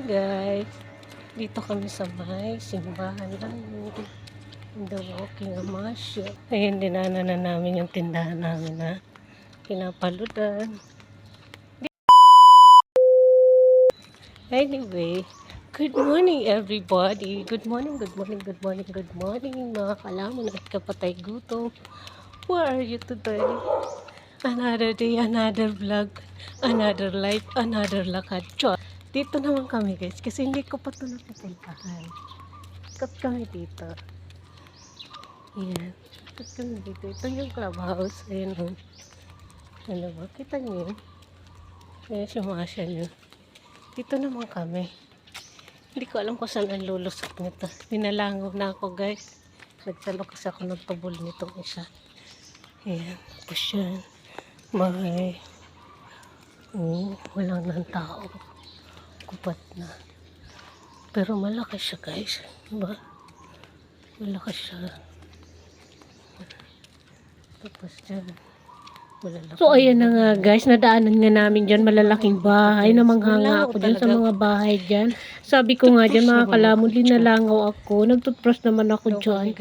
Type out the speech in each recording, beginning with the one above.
guys, dito kami sa may simbahan namin in the walking amasya. Ayun, dinana na namin yung tindahan namin na pinapaludan. Anyway, good morning everybody. Good morning, good morning, good morning, good morning mga kalamon at kapatay gutom. Where are you today? Another day, another vlog, another life, another lakad. Chot! Dito naman kami guys, kasi hindi ko pa ito napupuntahan. Ikot kami dito. Yan. Ikot kami dito. Ito yung clubhouse. Ayan o. Ano ba? Kita niyo yun? Ayan si Masha niyo. Dito naman kami. Hindi ko alam kung saan ang lulusot nito. Pinalangaw na ako guys. Nagsalo kasi ako ng tubol nitong isa. Ayan. Tapos yan. May walang nang tao. Kupat na. Pero malaki siya guys. Diba? Malaki siya. Tapos dyan. Malalaki. So ayan na nga guys. Nadaanan nga namin dyan. Malalaking bahay. Namanghanga ako dyan sa mga bahay dyan. Sabi ko nga dyan mga kalamon. Linalangaw ako. Nagtutbrush naman ako dyan.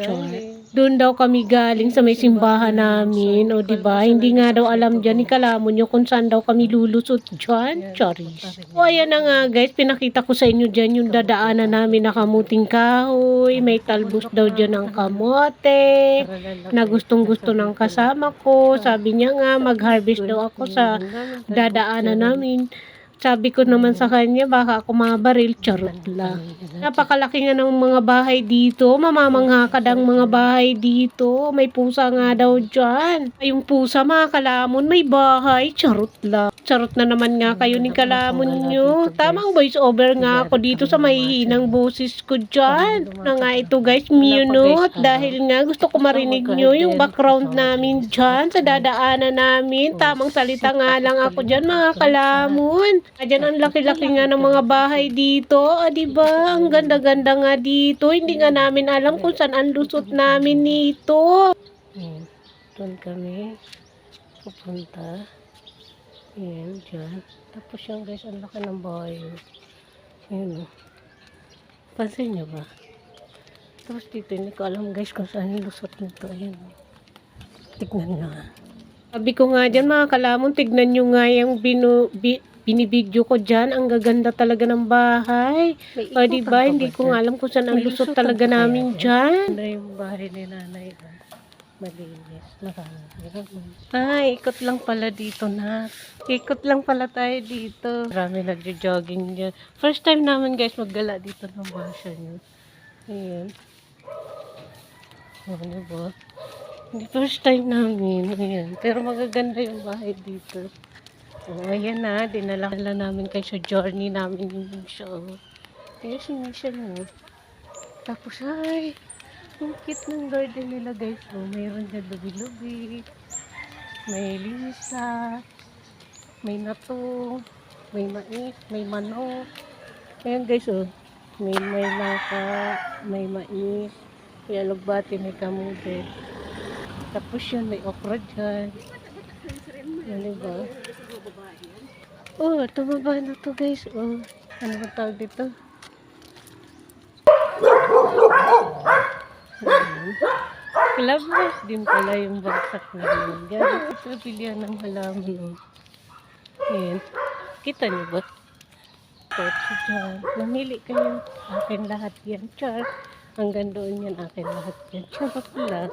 Doon daw kami galing sa may simbahan namin. O diba? Hindi nga daw alam dyan ni kalamon nyo kung saan daw kami lulusot dyan. Charis. O ayan na nga guys. Pinakita ko sa inyo dyan yung dadaanan namin na kamuting kahoy. May talbos daw dyan ng kamote. Na gustong gusto ng kasama ko. Sabi niya nga mag-harvest daw ako sa dadaanan namin. Sabi ko naman sa kanya, baka ako mabaril, charot lang. Napakalaki nga ng mga bahay dito. Mamamangha ka ng mga bahay dito. May pusa nga daw dyan. Yung pusa mga kalamon, may bahay, charot lang. Charot na naman nga kayo ni kalamon nyo. Tamang voice over nga ako dito sa mahihinang boses ko dyan. Na nga ito guys, mute. Dahil nga gusto ko marinig nyo yung background namin dyan sa dadaanan namin. Tamang salita nga lang ako dyan mga kalamon. Ayan ang laki-laki nga ng mga bahay dito. Diba? Ang ganda-ganda nga dito. Hindi nga namin alam kung saan ang lusot namin nito. Doon kami pupunta. Ayan, dyan. Tapos yan guys, ang laki ng bahay. Ayan o. Pansin nyo ba? Tapos dito, hindi ko alam guys kung saan yung lusot nito. Ayan o. Tignan nyo nga. Sabi ko nga dyan mga kalamon, tignan nyo nga yung binibidyo ko dyan. Ang gaganda talaga ng bahay. O diba, hindi ko nga alam kung saan ang lusot talaga namin dyan. Ano yung bahay ni nanay? Malinis. Ay, ikot lang pala dito na. Ikot lang pala tayo dito. Marami nagjo-jogging dyan. First time namin guys maggala dito ng basya nyo. Ayan. O, diba? Hindi first time namin. Ayan. Pero magaganda yung bahay dito. O, ayan na. Dinala namin kayo sa journey namin yung show. Kaya sinisya mo. Tapos ay, ang cute ng garden nila guys. O, mayroon dyan lubi-lubi. May lisa. May nato. May mais. May manok. Ayan guys o. May laka. May mais. May alugbati. May kamude. Tapos yun, may okra dyan. Ano diba? Oh, tumaba na to guys. Oh, ano ba tawag dito? Clubhouse din pala yung bagsak na yun. Gano'n ito pilihan ng halaman. Ayan. Kita niyo ba? Kotse dyan. Mamili kayo. Akin lahat yan. Char. Hanggang doon yan. Akin lahat yan. Charot lang.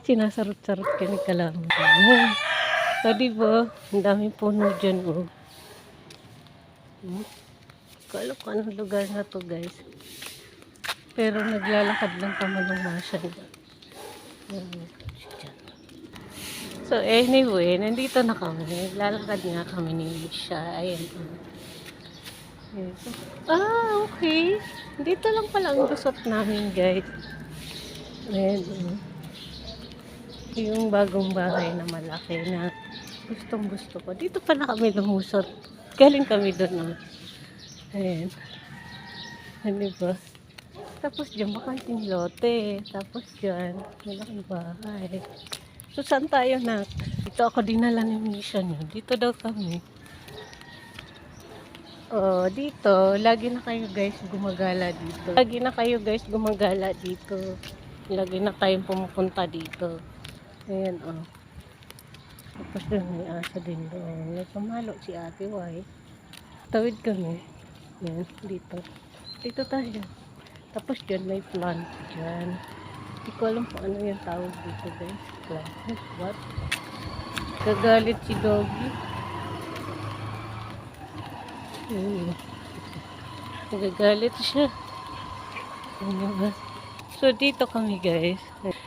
Sinasarot-sarot ka ni kalaman. So, diba? Ang daming puno dyan. Oh. Kala ko anong lugar na to guys. Pero naglalakad lang kami ng Masha. So anyway, nandito na kami. Naglalakad nga kami ni Misha. Ayan. Ah, okay. Dito lang pala ang lusot namin guys. Ayan. Yung bagong bahay na malaki na gustong gusto ko. Dito pala kami lumusot. Galing kami doon. Ayan. Ano ba? Tapos dyan, makanting lote. Tapos dyan, malaking bahay. So, saan tayo na? Dito ako dinala ni Misha niyo. Dito daw kami. Oh, dito, lagi na kayo guys gumagala dito. Lagi na kayo guys gumagala dito. Lagi na tayong pumupunta dito. Ayan, oh. Tapos doon may asa din doon. May pamalo si ate, why? Tawid kami. Yan, dito. Dito tayo. Tapos dyan may plant dyan. Hindi ko alam kung ano yung tawag dito guys. Plant. What? Gagalit si Doggy. Nagagalit siya. Ano ba? So, dito kami guys.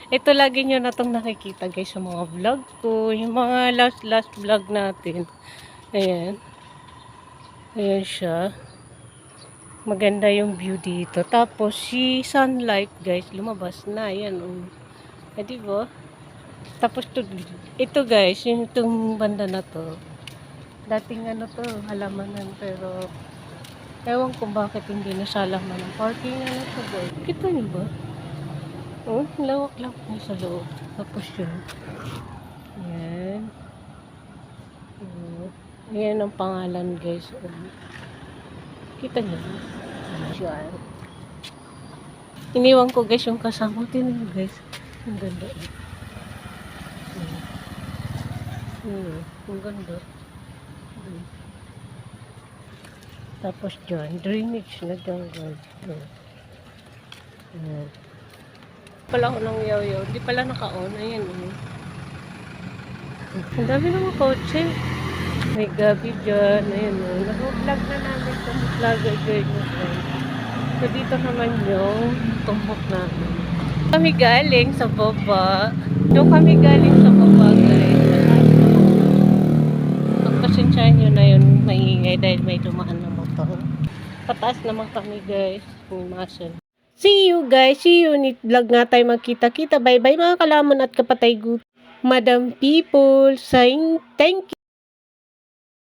Ito lagi nyo na itong nakikita guys sa mga vlog ko. Yung mga last vlog natin. Ayan. Ayan siya. Maganda yung view dito. Tapos, si sunlight guys, lumabas na. Ayan. Diba? Tapos, ito guys, yung itong banda na to. Dating ano to, halamanan. Pero, ewan kung bakit hindi nasalaman ng parking na to guys. Kita niyo ba? Oh, lawak lang po sa loob. Tapos yun. Ayan. Ayan ang pangalan guys. Kita niyo ba? Ayan. Iniwan ko guys yung kasama. Tingnan niyo guys. Ang ganda. Ang ganda. Tapos dyan, drainage na dyan guys. Ayan. Pala ko ng yaw-yaw. Hindi pala naka-on. Ayan. Ang dami naman kotse. May gabi dyan. Ayan. Nag-vlog na namin itong vlogger guys. So dito naman yung tumbok namin. Kami galing sa baba. Doon kami galing sa baba guys. Pagpasensyahan nyo na yun maingay dahil may dumaan na motor. Pataas naman kami guys. Yung muscle. See you guys. See you. Need vlog nga tayo magkita-kita. Bye-bye mga kalamon at kapatay good. Madam people saying thank you.